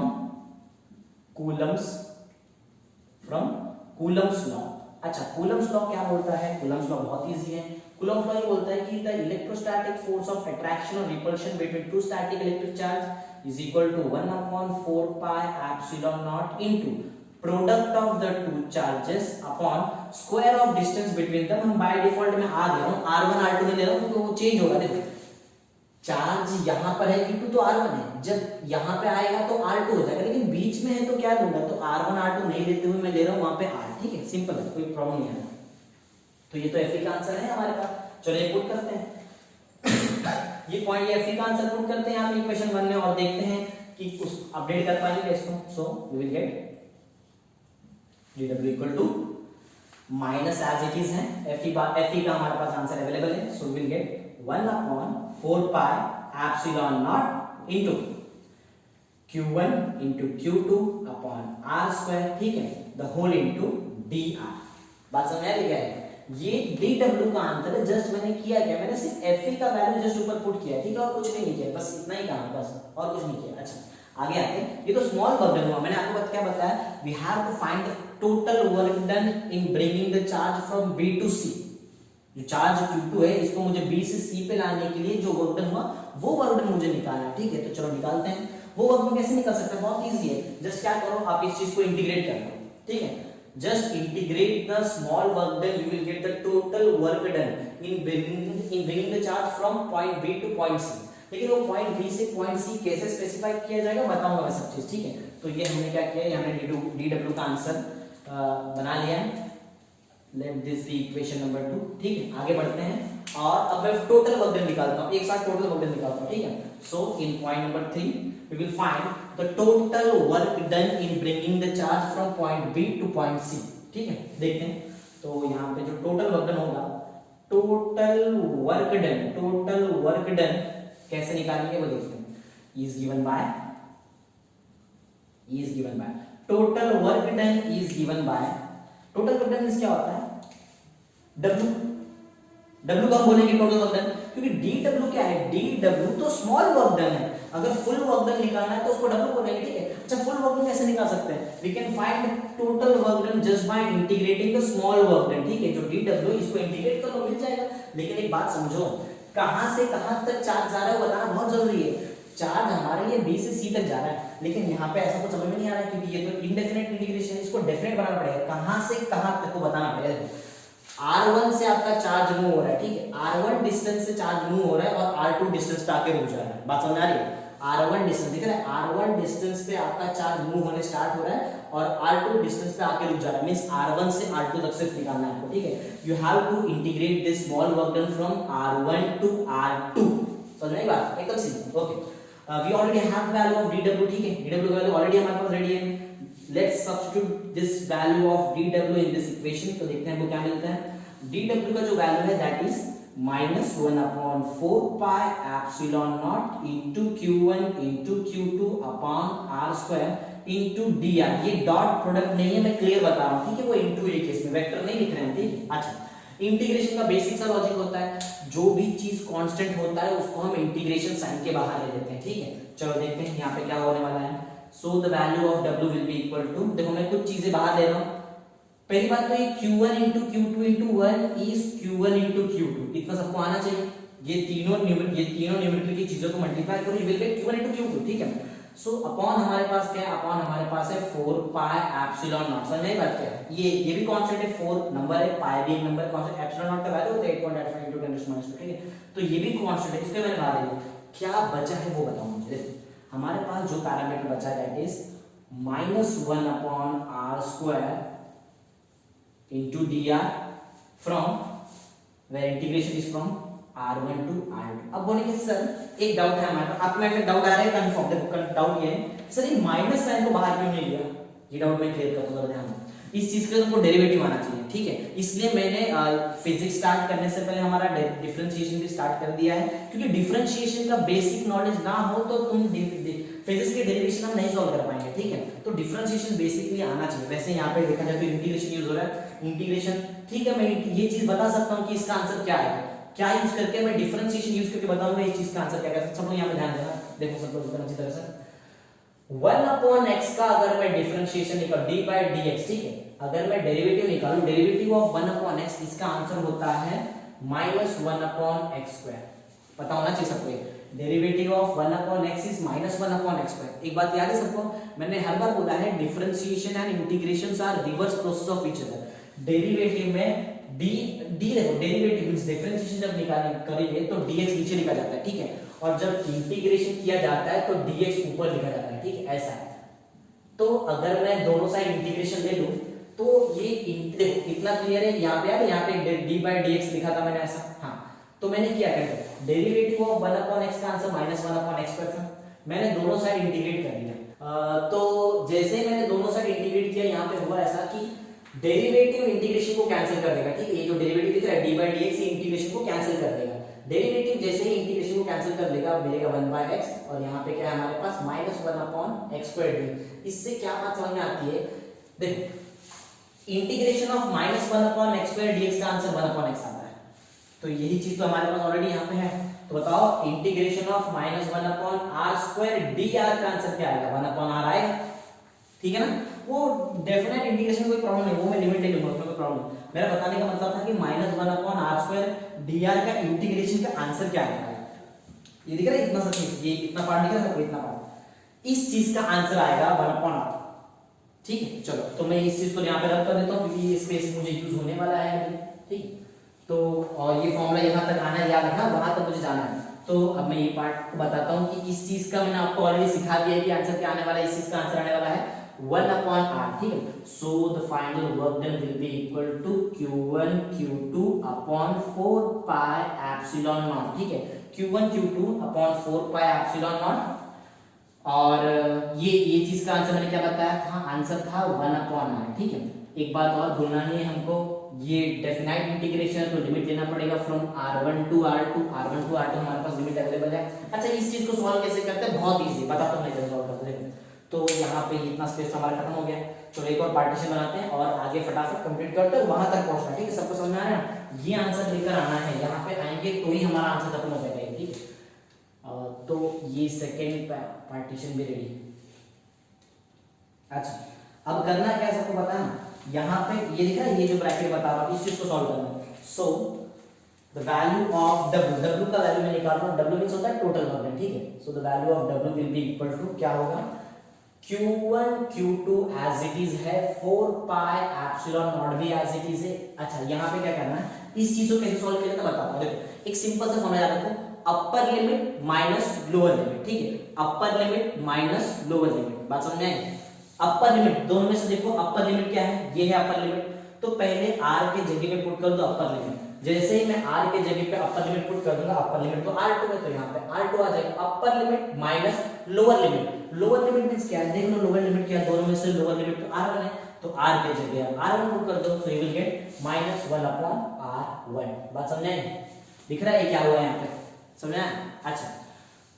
कूलम्स लॉ। अच्छा, कूलम्स लॉ क्या बोलता है, कूलम्स लॉ बहुत इजी है। कूलम्स लॉ ये बोलता है कि the electrostatic force of attraction और repulsion between two static electric charge is equal to 1/4 pi epsilon naught into product of the two charges upon square of distance between them. हम by default में आ गया हूं r1 r2 में ले रहा हूं क्योंकि वो चेंज होगा। देखो, चार्ज यहां पर है Q2 तो r1 है, जब यहां पे आएगा तो r2 हो जाएगा, लेकिन बीच में है तो क्या लूंगा, तो r1 r2 नहीं लेते हुए मैं ले रहा हूं वहां पे r। ठीक है, सिंपल है, कोई प्रॉब्लम नहीं है। तो ये तो Fe का आंसर है हमारे पास। चलो ये पुट करते हैं ये पॉइंट, ये Fe का आंसर पुट करते हैं यहां पे इक्वेशन 1 में और देखते हैं कि उस अपडेट कर पाएंगे इसको। So we will get dw equal to minus as it is है, Fe का हमारे पास आंसर अवेलेबल है। So we will get 1/4 pi epsilon naught into Q1 into Q2 upon r square। ठीक है, द होल into dr। बात समझ आ रही है? ये dw का आंसर है। जस्ट मैंने किया क्या, मैंने सिर्फ Fe का वैल्यू जस्ट ऊपर पुट किया। ठीक है, और कुछ नहीं किया, बस इतना ही काम, बस और कुछ नहीं किया। अच्छा, आगे आते हैं। ये तो स्मॉल वर्क डन हुआ। मैंने आपको क्या बताया, we have to find the total work done in bringing the charge from B to C। जो चार्ज Q2 है इसको मुझे B से C पे लाने के लिए जो वर्क डन हुआ वो वर्क डन मुझे निकालना है। ठीक है, तो चलो निकालते हैं। वो वर्क डन कैसे निकाल सकते हैं, बहुत इजी है। जस्ट क्या करो, आप इस चीज को इंटीग्रेट कर लो। ठीक है, just integrate the small work done, you will get the total work done in bringing the charge from point B to point C। लेकिन वो पॉइंट B से पॉइंट C कैसे स्पेसिफाई किया जाएगा बताऊंगा मैं सब चीज। ठीक है, तो ये हमने क्या किया, हमने dw का आंसर बना लिया है। Let this be equation number 2। ठीक है, आगे बढ़ते हैं और अब मैं टोटल वर्क डन निकालता हूं, एक साथ टोटल वर्क डन निकालता हूं। ठीक है, सो इन point number 3 we will find the total work done in bringing the charge from point B to point C। ठीक है, देखते हैं। तो यहाँ पे जो टोटल वर्क डन होगा, टोटल वर्क डन कैसे निकालेंगे वो देखते हैं। is given by total work done is given by total work done क्या होता है, W का हम बोलेंगे टोटल वर्क डन, क्योंकि dw क्या है, dw तो स्मॉल वर्क डन है। अगर फुल वर्क डन निकालना है तो उसको w बोलेंगे। ठीक है, अच्छा फुल वर्क डन कैसे निकाल सकते हैं, we can find total work done just by integrating the small work done. ठीक है, जो dw इसको इंटीग्रेट कर लो मिल जाएगा। लेकिन एक बात समझो, कहां से कहां तक चार्ज जा रहा है बताना बहुत जरूरी है। चार्ज हमारे लिए B से C तक जा रहा है, लेकिन यहाँ पे ऐसा कुछ समझ में नहीं आ रहा है क्योंकि ये तो इंडेफिनिट इंटीग्रेशन है, इसको डेफिनेट बनाना पड़ेगा। कहां से कहां तक को बताना पड़ेगा। R1 से आपका चार्ज मूव हो रहा है। ठीक है, R1 डिस्टेंस से चार्ज मूव हो रहा है और R2 डिस्टेंस पे आके रुक जा रहा है। बात समझ आ रही है? R1 डिस्टेंस दिख रहा है, R1 डिस्टेंस पे आपका चार्ज मूव होने स्टार्ट हो रहा है और R2 डिस्टेंस पे आके रुक जा रहा है, मींस R1 से R2 तक सिर्फ निकालना है आपको, ठीक है। You have to integrate this small work done from R1 to R2, समझ में आई बात, एकदम simple. Okay, we already have value of dw, ठीक है, dw का वैल्यू ऑलरेडी हमारे पास रेडी है। Let's substitute this value of dw in this equation, तो देखते हैं हमको क्या मिलता है। dw का जो वैल्यू है that is -1/4 pi epsilon not into q1 into q2 upon r square into dr। ये डॉट प्रोडक्ट नहीं है, मैं क्लियर बता रहा हूं, ठीक है, वो इनटू है केस में, वेक्टर नहीं लिख रहे हैं, ठीक है। अच्छा, इंटीग्रेशन का बेसिक सा लॉजिक होता है, जो भी चीज कांस्टेंट होता है उसको हम इंटीग्रेशन साइन के बाहर ले देते हैं, ठीक है। चलो देखते हैं यहाँ पे क्या होने वाला है। So the value of w will be equal to, देखो मैं कुछ चीजें बाहर ले रहा हूं। पहली बात तो ये q1 into q2 into 1 is q1 into q2, इतना सबको आना चाहिए। ये तीनों न्यूमेरिकल की चीजों को मल्टीप्लाई करो, you will get q1 into q2, ठीक है। सो अपॉन हमारे पास क्या है, अपॉन हमारे पास है 4 पाई एप्सिलॉन नॉट, समझ में बात क्या है। ये भी कांस्टेंट है, 4 नंबर है, पाई भी एक नंबर कांस्टेंट, एप्सिलॉन नॉट का वैल्यू होता है 8.85 into 10⁻², ठीक है। तो ये भी कांस्टेंट है, इसके मैंने बाहर लिया। क्या बचा है वो बताओ मुझे। हमारे पास जो पैरामीटर बचा है that is -1/r² into dr from where integration is from r1 to r2। अब बोलेंगे सर एक डाउट है हमारे पास, आप में एक डाउट आ रहा है कंफर्म, देखो डाउट ये है सर ये माइनस साइन को बाहर क्यों नहीं लिया, ये डाउट मैं क्लियर करता हूं, ध्यान दो। इस चीज का तुमको डेरिवेटिव आना चाहिए, ठीक है। इसलिए मैंने फिजिक्स स्टार्ट करने से पहले हमारा डिफरेंशिएशन भी स्टार्ट कर दिया है, क्योंकि डिफरेंशिएशन का बेसिक नॉलेज ना हो तो तुम फिजिक्स के डेरिवेशन हम नहीं सॉल्व कर पाएंगे, ठीक है। तो डिफरेंशिएशन बेसिकली आना चाहिए। वैसे यहाँ पे देखा जाए तो इंटीग्रेशन यूज हो रहा है, इंटीग्रेशन, ठीक है। मैं ये चीज बता सकता हूँ कि इसका आंसर क्या है, क्या यूज करके मैं डिफरेंशिएशन यूज करके बताऊंगा इस चीज का आंसर क्या है। सब लोग यहाँ पे ध्यान देना, देखो सब लोग अच्छी तरह से। 1/x का अगर मैं डिफरेंशिएशन निकालूं d/dx, ठीक है, अगर मैं डेरिवेटिव निकालूं, डेरिवेटिव ऑफ 1/x, इसका आंसर होता है -1/x²। पता होना चाहिए सबको, derivative of 1/x is -1/x²। एक बात याद है सबको, मैंने हर बार बोला है differentiation and integrations are reverse process of each other. Derivative में देखो डेरिवेटिव मींस डिफरेंशिएशन जब करेंगे तो dx नीचे लिखा जाता है, ठीक है, और जब इंटीग्रेशन किया जाता है तो dx ऊपर लिखा जाता है, ठीक है, ऐसा है। तो अगर मैं दोनों साइड इंटीग्रेशन ले लूं तो ये देखो इतना क्लियर है, यहाँ पे यार यहाँ पे d/dx लिखा था मैंने ऐसा, हाँ। तो मैंने किया क्या, डेरिवेटिव ऑफ 1/x का आंसर -1/x² था, मैंने दोनों साइड इंटीग्रेट कर लिया। तो जैसे ही मैंने दोनों साइड इंटीग्रेट किया, यहाँ पे हुआ ऐसा कि डेरिवेटिव इंटीग्रेशन को कैंसिल कर देगा, ठीक है। ये जो डेरिवेटिव दिख रहा है d/dx, ये इंटीग्रेशन को कैंसिल कर देगा। डेरिवेटिव जैसे ही इंटीग्रेशन को कैंसिल कर देगा, मिलेगा 1/x, और यहाँ पे क्या है हमारे पास -1/x²। इससे क्या बात समझ में आती है, देखो इंटीग्रेशन ऑफ -1/x²dx का आंसर 1/x आता है, तो यही चीज तो हमारे पास ऑलरेडी यहाँ पे है। तो बताओ इंटीग्रेशन ऑफ -1/r² dr का आंसर क्या आएगा, 1/r आएगा, ठीक है ना। वो डेफिनेट इंटीग्रेशन कोई प्रॉब्लम नहीं, वो मैं लिमिट ले लूंगा, उसमें कोई प्रॉब्लम। मेरा बताने का मतलब था कि -1/r² dr का इंटीग्रेशन का आंसर क्या आएगा। ये दिख रहा है इतना सा चीज, ये इतना पार्ट दिख रहा है, इतना पार्ट, इस चीज का आंसर आएगा 1/r, ठीक है। चलो तो मैं इस चीज को यहाँ पे रख कर देता हूँ, क्योंकि ये स्पेस मुझे यूज होने वाला है अभी, ठीक। तो और ये फॉर्मूला यहाँ तक आना है, याद रखना, वहां तक मुझे जाना है। तो अब मैं ये पार्ट को बताता हूँ कि इस चीज का मैंने आपको ऑलरेडी सिखा दिया है कि आंसर क्या आने वाला है। इस चीज का आंसर आने वाला है 1/r, ठीक है। So the final work done will be equal to q1 q2 upon 4 pi epsilon naught, ठीक है, q1 q2 upon 4 pi epsilon not. और ये चीज का आंसर मैंने क्या बताया था, आंसर था 1/r, ठीक है। एक बात और भूलना नहीं है हमको, ये डेफिनाइट इंटीग्रेशन तो लिमिट लेना पड़ेगा from r1 to r2, r1 to r2 हमारे पास लिमिट अवेलेबल है। अच्छा इस चीज को सॉल्व कैसे करते हैं, बहुत इजी, बता तो नहीं सॉल्व करते। तो यहाँ पे इतना स्पेस हमारा खत्म हो गया, तो एक और पार्टीशन बनाते हैं और आगे फटाफट कंप्लीट करते हैं, वहां तक पहुंचना, ठीक है। सबको समझ में आ रहा है, ये आंसर लेकर आना है, यहाँ पे आएंगे तो ही हमारा आंसर खत्म हो जाएगा, ठीक है। तो ये सेकेंड पार्टीशन भी रेडी है। अच्छा अब करना क्या है सबको पता है, यहाँ पे ये दिख रहा है, ये जो ब्रैकेट बता रहा हूँ इस चीज को सॉल्व करना है। So the value of w का वैल्यू मैं निकाल रहा हूँ, w मींस होता है टोटल वर्क, ठीक है। So the value of w will be equal to क्या होगा, q1 q2 as it is है, 4 पाई एप्सिलॉन नॉट भी एज इट इज है। अच्छा यहाँ पे क्या करना है, इस चीज को कैसे सॉल्व करें बताता हूँ। देखो एक सिंपल सा समझ आ रहा है, upper limit minus lower limit, ठीक है, upper limit minus lower limit, बात समझ में आई। अपर लिमिट दोनों में से देखो अपर लिमिट क्या है, ये है अपर लिमिट। तो पहले r के जगह पे पुट कर दो अपर लिमिट। जैसे ही मैं r के जगह पे अपर लिमिट पुट कर दूंगा, अपर लिमिट तो r2 है तो यहाँ पे r2 आ जाएगा, upper limit minus lower limit. Lower limit means क्या है, देख लो लोअर लिमिट क्या है, दोनों में से लोअर लिमिट तो r1 है, तो r के जगह r1 पुट कर दो, so you will get -1 upon r1। बात समझ आई? दिख रहा है क्या हुआ यहाँ पे, समझा? अच्छा,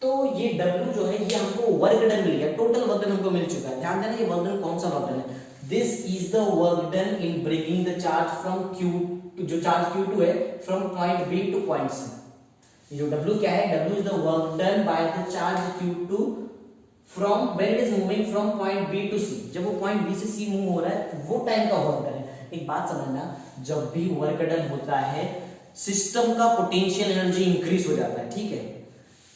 तो ये W जो है ये हमको वर्क डन मिल गया, टोटल वर्क डन हमको मिल चुका है। ध्यान देना ये वर्क डन कौन सा वर्क डन है, this is the work done in bringing the charge from Q, जो चार्ज Q2 है, from point B to point C। जो W क्या है, W is the work done by the charge Q2 from when it is moving from point B to C। जब वो point B से C move हो रहा है वो टाइम का वर्क डन है। एक बात समझना, जब भी वर्क डन होता है सिस्टम का पोटेंशियल एनर्जी इंक्रीज हो जाता है, ठीक है?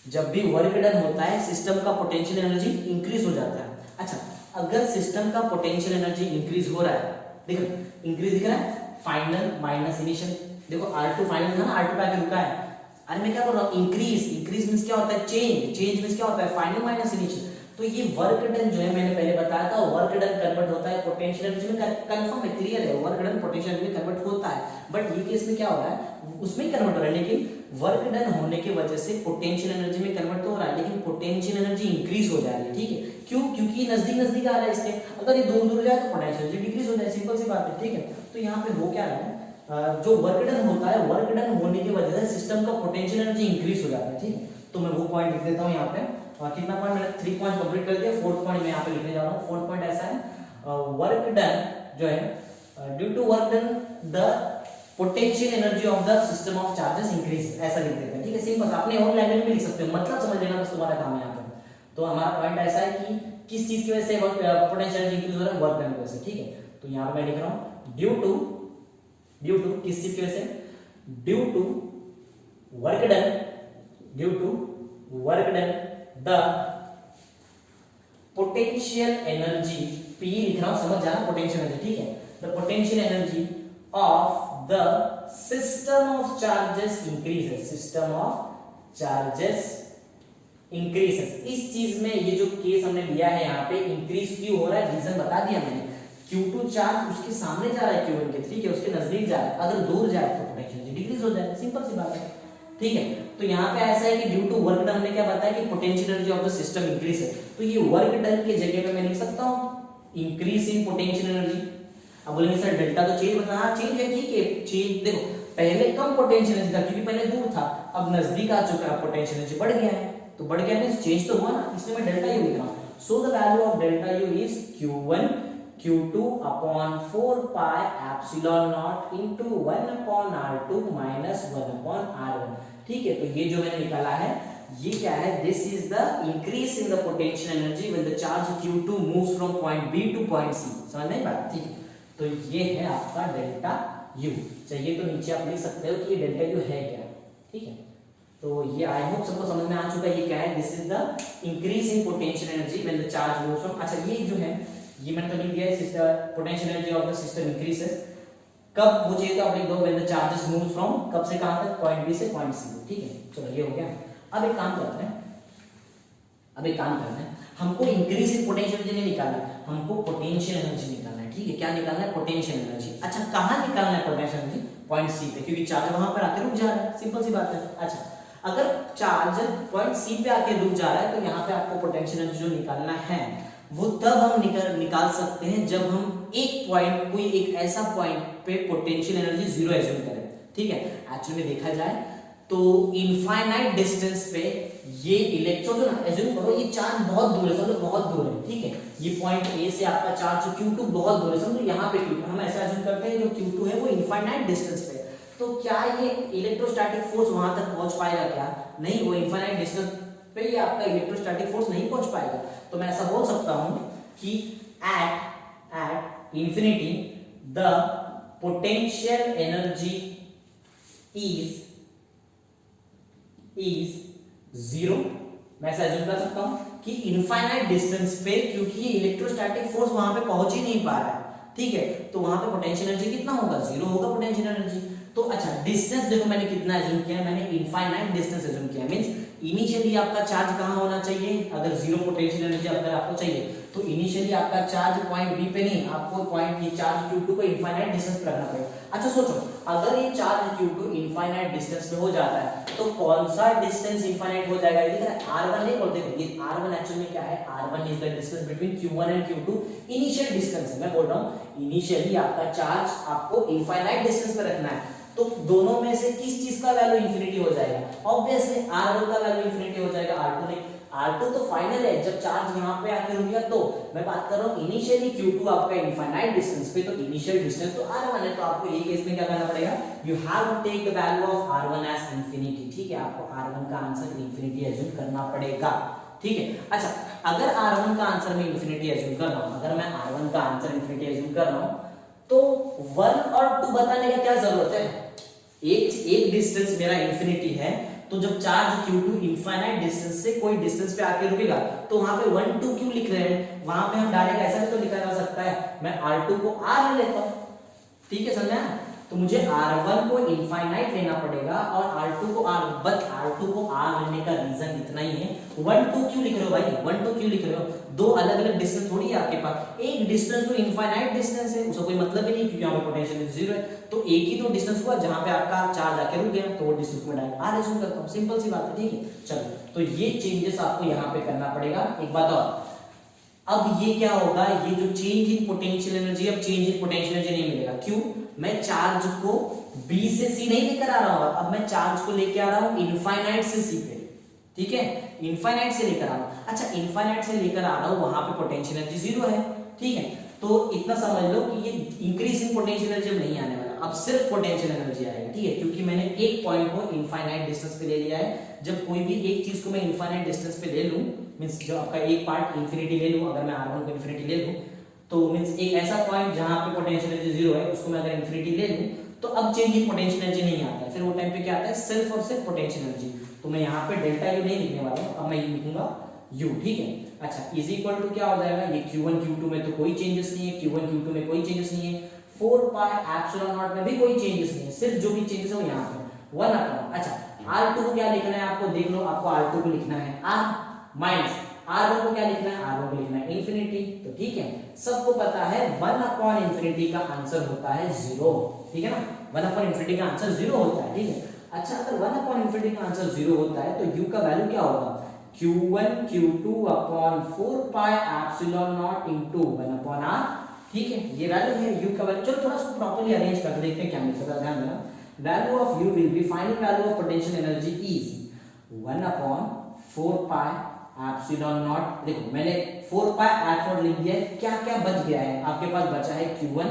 जब भी वर्क डन होता है सिस्टम का पोटेंशियल एनर्जी इंक्रीज हो जाता है। अच्छा, अगर सिस्टम का पोटेंशियल एनर्जी इंक्रीज हो रहा है, देखो इंक्रीज दिख रहा है, फाइनल माइनस इनिशियल। देखो R2 फाइनल था ना, R2 पे आके रुका है। अरे मैं क्या बोल रहा हूँ, इंक्रीज। इंक्रीज मींस क्या होता है, चेंज। चेंज मींस क्या होता है, फाइनल माइनस इनिशियल। तो ये वर्क डन जो है मैंने पहले बताया था, वर्क डन कन्वर्ट होता है पोटेंशियल एनर्जी में, कंफर्म है, क्लियर है, वर्क डन पोटेंशियल एनर्जी में कन्वर्ट होता है। बट ये केस में क्या हो रहा है, उसमें कन्वर्ट हो रहा है, लेकिन वर्क डन होने की वजह से पोटेंशियल एनर्जी में कन्वर्ट तो हो रहा है, लेकिन पोटेंशियल एनर्जी इंक्रीज हो जा रही है, ठीक है? क्यों? क्योंकि नजदीक नजदीक आ रहा है इसके। अगर ये दूर दूर जाए तो पोटेंशियल एनर्जी डिक्रीज हो जाए, सिंपल सी बात है, ठीक है? तो यहाँ पे हो क्या रहा है, जो वर्क डन होता है, वर्क डन होने की वजह से सिस्टम का पोटेंशियल एनर्जी इंक्रीज हो जाता है, ठीक है? तो मैं वो पॉइंट लिख देता हूँ यहाँ पे। कितना पॉइंट, मैंने 3 पॉइंट कंप्लीट कर दिया, 4th पॉइंट मैं यहाँ पे लिखने जा रहा हूँ। 4th पॉइंट ऐसा है, वर्क डन जो है due to work done the potential energy of the system of charges increase, ऐसा लिख देते हैं, ठीक है? सिंपल, अपने और लैंग्वेज में लिख सकते हो, मतलब समझ लेना बस तुम्हारा काम है यहाँ पे। तो हमारा पॉइंट ऐसा है कि किस चीज की वजह से पोटेंशियल एनर्जी इंक्रीज हो रहा है, वर्क डन की वजह से, ठीक है? तो यहाँ पे मैं लिख रहा हूँ ड्यू टू किस चीज की वजह से, due to work done the potential energy, P लिख रहा हूं, समझ जाना, पोटेंशियल एनर्जी, ठीक है? The potential energy of the system of charges increases, system of charges increases. इस चीज में ये जो केस हमने लिया है यहाँ पे, इंक्रीज क्यों हो रहा है, रीजन बता दिया मैंने। Q2 चार्ज उसके सामने जा रहा है Q1 के, ठीक है? उसके नजदीक जा रहा है, अगर दूर जाए तो पोटेंशियल एनर्जी डिक्रीज हो जाए, सिंपल सी बात है, ठीक है? तो यहाँ पे ऐसा है कि ड्यू टू वर्क डन, हमने क्या बताया कि potential energy of the system increase है, तो ये वर्क डन के जगह पे मैं लिख सकता हूँ इंक्रीज इन पोटेंशियल एनर्जी। अब बोलेंगे सर डेल्टा तो चेंज बताना, हाँ चेंज है, ठीक है? चेंज देखो, पहले कम पोटेंशियल एनर्जी था क्योंकि पहले दूर था, अब नजदीक आ चुका है, पोटेंशियल एनर्जी बढ़ गया है, तो बढ़ गया मींस चेंज तो हुआ ना, इसलिए मैं डेल्टा यू लिख रहा हूँ। सो the value of delta U is Q1 Q2 upon 4 pi epsilon not into 1 upon R2 minus 1 upon R1, ठीक है? तो ये जो मैंने निकाला है ये क्या है, this is the increase in the potential energy when the charge Q2 moves from point B to point C। समझ में बात, ठीक है? तो ये है आपका डेल्टा U। चाहिए तो नीचे आप लिख सकते हो कि ये डेल्टा U है क्या, ठीक है? तो ये आई होप सबको समझ में आ चुका है, ये क्या है, this is the increase in potential energy when the charge moves from, अच्छा ये जो है ये मैंने तो लिख दिया है, potential energy of the system increases, कब वो चाहिए तो आप लिख दो when the charges moves from, कब से कहां तक, पॉइंट B से पॉइंट C, ठीक है? चलो ये हो गया। अब एक काम करते हैं, हमको इंक्रीज इन पोटेंशियल एनर्जी नहीं निकालना, हमको पोटेंशियल एनर्जी निकालना है, ठीक है? क्या निकालना है, पोटेंशियल एनर्जी। अच्छा कहां निकालना है पोटेंशियल एनर्जी, पॉइंट C पे, क्योंकि चार्ज वहां पर आके रुक जा रहा है, सिंपल सी बात है। अच्छा, अगर चार्ज पॉइंट C पे आके रुक जा रहा है तो यहाँ पे आपको पोटेंशियल एनर्जी जो निकालना है वो तब हम निकाल सकते हैं जब हम एक पॉइंट, कोई एक ऐसा पॉइंट पे पोटेंशियल एनर्जी जीरो एज्यूम करें, ठीक है? एक्चुअली में देखा जाए तो इनफाइनाइट डिस्टेंस पे ये इलेक्ट्रॉन जो ना, एज्यूम करो ये चार्ज बहुत दूर है, समझो बहुत दूर है, ठीक है? ये पॉइंट A से आपका चार्ज Q2 बहुत दूर है, समझो यहाँ पे Q2, हम ऐसा एज्यूम करते हैं जो Q2 है वो इनफाइनाइट डिस्टेंस पे, तो क्या ये इलेक्ट्रोस्टैटिक फोर्स वहां तक पहुंच पाएगा क्या? नहीं, वो इनफाइनाइट डिस्टेंस पे ये आपका इलेक्ट्रोस्टैटिक फोर्स नहीं पहुंच पाएगा। तो मैं ऐसा बोल सकता हूं कि at infinity the potential energy is zero. मैं ऐसा एज्यूम कर सकता हूं कि इनफाइनाइट डिस्टेंस पे, क्योंकि ये इलेक्ट्रोस्टैटिक फोर्स वहां पे पहुंच ही नहीं पा रहा है, ठीक है? तो वहां पे पोटेंशियल एनर्जी कितना होगा, जीरो होगा पोटेंशियल एनर्जी। तो अच्छा डिस्टेंस देखो मैंने कितना एज्यूम किया, मैंने इनफाइनाइट डिस्टेंस एज्यूम किया, मींस इनिशियली आपका चार्ज कहाँ होना चाहिए, अगर जीरो पोटेंशियल एनर्जी अगर आपको चाहिए तो इनिशियली आपका चार्ज पॉइंट बी पे नहीं, आपको पॉइंट ये चार्ज Q2 को इनफाइनाइट डिस्टेंस पे रखना पड़ेगा। अच्छा सोचो, अगर ये चार्ज Q2 इनफाइनाइट डिस्टेंस पे हो जाता है तो कौन सा डिस्टेंस इनफाइनाइट हो जाएगा, दिख रहा है R1 नहीं बोलते, ये R1 एक्चुअल में क्या है, R1 is the distance between Q1 and Q2, initial distance है। मैं बोल रहा हूं इनिशियली आपका चार्ज आपको इनफाइनाइट डिस्टेंस पे रखना है, तो दोनों में से किस चीज का वैल्यू इंफिनिटी हो जाएगा, ऑब्वियसली R1 का वैल्यू इंफिनिटी हो जाएगा, R2 नहीं। R2 तो फाइनल है, जब चार्ज यहाँ पे आके रुक गया तो मैं बात कर रहा हूँ इनिशियली Q2 आपका इनफाइनाइट डिस्टेंस पे, तो इनिशियल डिस्टेंस तो R1 है, तो आपको ये केस में क्या करना पड़ेगा, you have to take the value of R1 as infinity, ठीक है, आपको R1 का आंसर इंफिनिटी एज्यूम करना पड़ेगा, ठीक है। अच्छा, अगर R1 का आंसर मैं इंफिनिटी एज्यूम कर रहा हूँ, अगर मैं R1 का आंसर इंफिनिटी एज्यूम कर रहा हूँ तो 1 और 2 बताने का क्या जरूरत है, एक डिस्टेंस मेरा इंफिनिटी है, तो जब चार्ज Q2 इनफाइनाइट डिस्टेंस से कोई डिस्टेंस पे आके रुकेगा तो वहां पे 1 2 क्यों लिख रहे हैं, वहां पे हम डायरेक्ट ऐसा भी तो लिखा जा सकता है, मैं R2 को R ले लेता हूं, ठीक है, समझा। तो मुझे R1 को इनफाइनाइट लेना पड़ेगा और R2 को R, बस R2 को R लेने का रीजन इतना ही है। 1 2 क्यों लिख रहे हो भाई, 1 2 क्यों लिख रहे हो, दो अलग अलग डिस्टेंस थोड़ी है आपके पास, एक डिस्टेंस तो इनफाइनाइट डिस्टेंस है, उसका कोई मतलब ही नहीं क्योंकि यहाँ पे पोटेंशियल जीरो है, तो एक ही तो डिस्टेंस हुआ जहां पे आपका चार्ज आके रुक गया, तो वो डिस्टेंस में डायरेक्ट R एज्यूम करता हूं, सिंपल सी बात है, ठीक है। चलो, तो ये चेंजेस आपको यहाँ पे करना पड़ेगा। एक बात और, अब ये क्या होगा, ये जो चेंज इन पोटेंशियल एनर्जी, अब चेंज इन पोटेंशियल एनर्जी नहीं मिलेगा, क्यों, मैं चार्ज को B से C नहीं लेकर आ रहा हूं, अब मैं चार्ज को लेकर आ रहा हूं इनफाइनाइट से C पे, ठीक है, इनफाइनाइट से लेकर आ रहा हूं। अच्छा, इनफाइनाइट से लेकर आ रहा हूं, वहां पे पोटेंशियल एनर्जी जीरो है, ठीक है, तो इतना समझ लो कि ये इंक्रीज इन पोटेंशियल एनर्जी नहीं आने वाला, अब सिर्फ पोटेंशियल एनर्जी आएगा, ठीक है, क्योंकि मैंने एक पॉइंट को इनफाइनाइट डिस्टेंस पे ले लिया है। जब कोई भी एक चीज को मैं इनफाइनाइट डिस्टेंस पे ले लूं, मींस जो आपका एक पार्ट इंफिनिटी ले लूं, अगर मैं R1 को इंफिनिटी ले लूं, तो मींस एक ऐसा पॉइंट जहां पे पोटेंशियल एनर्जी जीरो है, उसको मैं अगर इंफिनिटी ले लूं तो अब चेंज इन पोटेंशियल एनर्जी नहीं आता है, फिर वो टाइम पे क्या आता है, सिर्फ और सिर्फ पोटेंशियल एनर्जी। तो मैं यहाँ पे डेल्टा यू नहीं लिखने वाला हूँ, अब मैं लिखूंगा u, ठीक है। अच्छा, इज इक्वल टू क्या हो जाएगा, ये Q1 Q2 में तो कोई चेंजेस नहीं है, Q1 Q2 में कोई चेंजेस नहीं है, 4 पाई एप्सिलॉन नॉट में भी कोई चेंजेस नहीं है, सिर्फ जो भी चेंजेस है वो यहाँ पे 1 अपॉन। अच्छा, R2 को क्या लिखना है आपको, देख लो, आपको R2 को लिखना है R माइनस R1 को क्या लिखना है, R1 को लिखना है इंफिनिटी, तो ठीक है, सबको पता है 1 अपॉन इंफिनिटी का आंसर होता है 0, ठीक है ना, 1 अपॉन इंफिनिटी का आंसर 0 होता है, ठीक है। अच्छा, अगर 1 अपॉन इंफिनिटी का आंसर 0 होता है तो u का वैल्यू क्या होगा, Q1 Q2 upon 4 pi epsilon not into 1 upon r, ठीक है, ये वैल्यू है u का वैल्यू। चलो थोड़ा इसको प्रॉपर्ली अरेंज करके देखते हैं क्या मिलता है, ध्यान देना। Value of u will be, final value of potential energy is 1 upon 4 pi epsilon not, देखो मैंने 4 पाई एप्सिलॉन लिख दिया है, क्या क्या बच गया है आपके पास, बचा है Q1,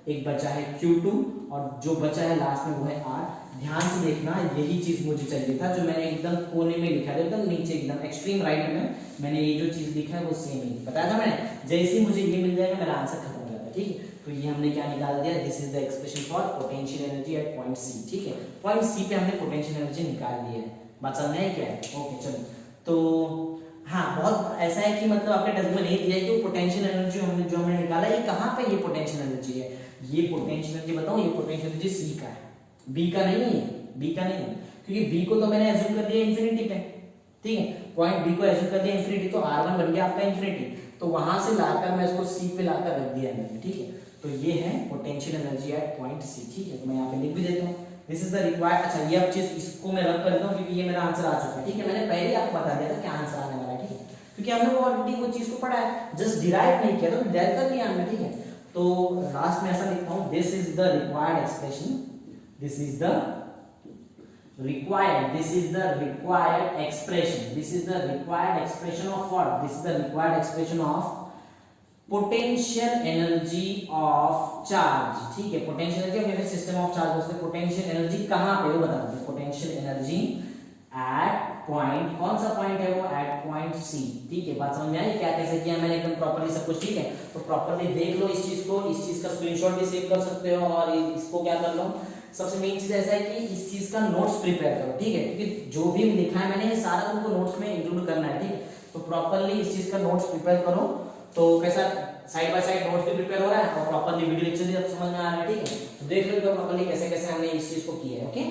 एक बचा है Q2 और जो बचा है लास्ट में वो है R। ध्यान से देखना, यही चीज मुझे चाहिए था, जो मैंने एकदम कोने में लिखा था, एकदम नीचे एकदम एक्सट्रीम राइट में मैंने ये जो चीज लिखा है वो सेम ही बताया था मैंने, जैसे ही मुझे ये मिल जाएगा मेरा आंसर खत्म हो जाता है, ठीक है। तो ये हमने क्या निकाल दिया, this is the expression for potential energy at point C, ठीक है, पॉइंट C पे हमने पोटेंशियल एनर्जी निकाल दी है, बात समझ में आई क्या है, ओके। चलो, तो हाँ, बहुत ऐसा है कि मतलब आपने टेस्ट में नहीं दिया है कि पोटेंशियल एनर्जी हमने निकाला है, ये कहाँ पे ये पोटेंशियल एनर्जी है, ये पोटेंशियल एनर्जी बताओ, ये पोटेंशियल एनर्जी C का है, B का नहीं है, B का नहीं है, क्योंकि B को तो मैंने एज्यूम कर दिया इंफिनिटी पे, ठीक है, पॉइंट B को एज्यूम कर दिया इंफिनिटी, तो R1 बन गया आपका इंफिनिटी, तो वहां से लाकर मैं इसको C पे लाकर रख दिया मैंने, ठीक है। तो ये है potential energy at point C, ठीक है, तो मैं यहाँ पे लिख भी देता हूँ, दिस इज द रिक्वायर्ड। अच्छा, ये अब चीज इसको मैं रख कर देता हूँ क्योंकि ये मेरा आंसर आ चुका है, ठीक है, मैंने पहले ही आपको बता दिया था क्या आंसर आने वाला है, ठीक है, क्योंकि हमने वो ऑलरेडी वो चीज को पढ़ा है, जस्ट डिराइव नहीं किया, तो डिराइव कर लिया हमने, ठीक है। तो लास्ट में ऐसा लिखता हूँ, this is the required expression, this is the required, this is the required expression, this is the required expression of what, this is the required expression of potential energy of charge, ठीक है, potential energy of a system of charge, उसके potential energy कहाँ पे वो बता दो, potential energy at point, कौन सा पॉइंट है वो, at point C, ठीक है, बात समझ में आई क्या कैसे किया मैंने, एकदम प्रॉपर्ली सब कुछ, ठीक है। तो प्रॉपर्ली देख लो इस चीज को, इस चीज का स्क्रीनशॉट भी सेव कर सकते हो और इसको क्या कर लो, सबसे मेन चीज ऐसा है कि इस चीज का नोट्स प्रिपेयर करो, ठीक है, क्योंकि जो भी लिखा है मैंने सारा तुमको नोट्स में इंक्लूड करना है, ठीक है। तो प्रॉपर्ली इस चीज का नोट्स प्रिपेयर करो, तो कैसा साइड बाय साइड नोट्स भी प्रिपेयर हो रहा है और प्रॉपर्ली वीडियो लेक्चर भी समझ में आ रहा है, ठीक है। तो देख लो प्रॉपर्ली कैसे कैसे हमने इस चीज को किया है, ओके।